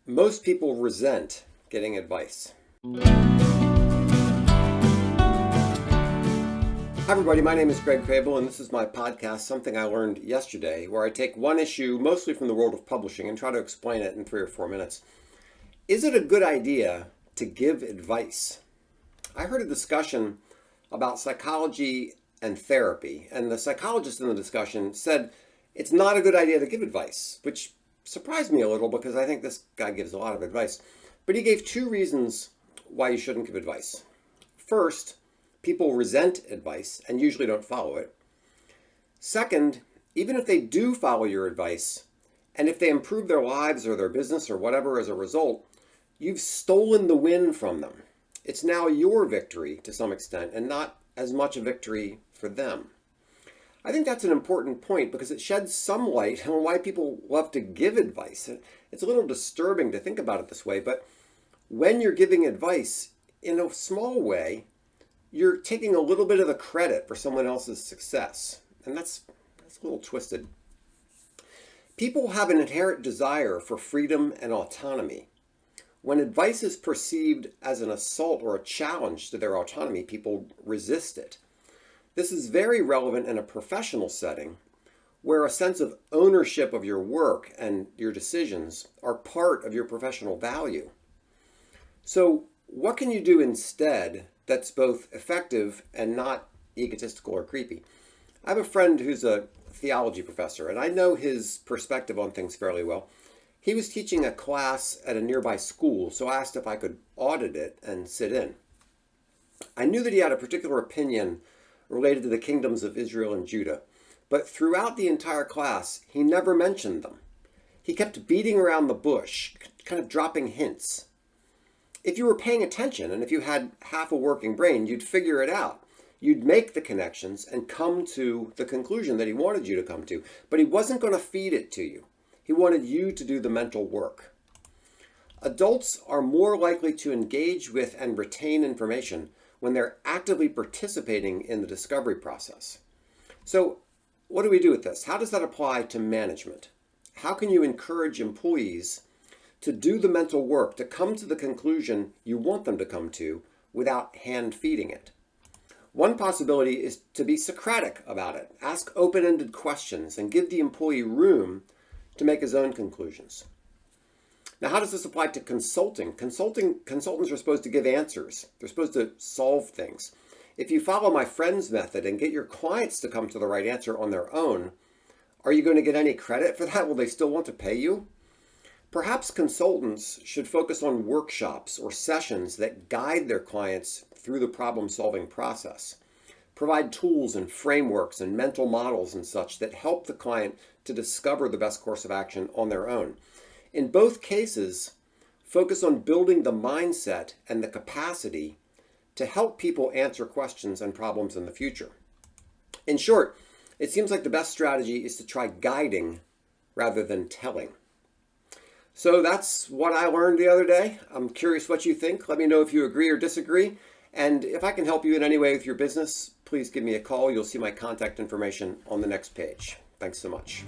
Most people resent getting advice. Hi everybody, my name is Greg Crable and this is my podcast, Something I Learned Yesterday, where I take one issue, mostly from the world of publishing, and try to explain it in 3 or 4 minutes. Is it a good idea to give advice? I heard a discussion about psychology and therapy, and the psychologist in the discussion said it's not a good idea to give advice, which surprised me a little because I think this guy gives a lot of advice. But he gave 2 reasons why you shouldn't give advice. First, people resent advice and usually don't follow it. Second, even if they do follow your advice, and if they improve their lives or their business or whatever as a result, you've stolen the win from them. It's now your victory to some extent and not as much a victory for them. I think that's an important point because it sheds some light on why people love to give advice. It's a little disturbing to think about it this way, but when you're giving advice in a small way, you're taking a little bit of the credit for someone else's success. And that's a little twisted. People have an inherent desire for freedom and autonomy. When advice is perceived as an assault or a challenge to their autonomy, people resist it. This is very relevant in a professional setting where a sense of ownership of your work and your decisions are part of your professional value. So what can you do instead that's both effective and not egotistical or creepy? I have a friend who's a theology professor, and I know his perspective on things fairly well. He was teaching a class at a nearby school, so I asked if I could audit it and sit in. I knew that he had a particular opinion related to the kingdoms of Israel and Judah, but throughout the entire class, he never mentioned them. He kept beating around the bush, kind of dropping hints. If you were paying attention, and if you had half a working brain, you'd figure it out. You'd make the connections and come to the conclusion that he wanted you to come to, but he wasn't going to feed it to you. He wanted you to do the mental work. Adults are more likely to engage with and retain information when they're actively participating in the discovery process. So what do we do with this? How does that apply to management? How can you encourage employees to do the mental work to come to the conclusion you want them to come to without hand feeding it? One possibility is to be Socratic about it. Ask open-ended questions and give the employee room to make his own conclusions. Now, how does this apply to consulting? Consultants are supposed to give answers. They're supposed to solve things. If you follow my friend's method and get your clients to come to the right answer on their own, are you going to get any credit for that? Will they still want to pay you? Perhaps consultants should focus on workshops or sessions that guide their clients through the problem-solving process. Provide tools and frameworks and mental models and such that help the client to discover the best course of action on their own. In both cases, focus on building the mindset and the capacity to help people answer questions and problems in the future. In short, it seems like the best strategy is to try guiding rather than telling. So that's what I learned the other day. I'm curious what you think. Let me know if you agree or disagree. And if I can help you in any way with your business, please give me a call. You'll see my contact information on the next page. Thanks so much.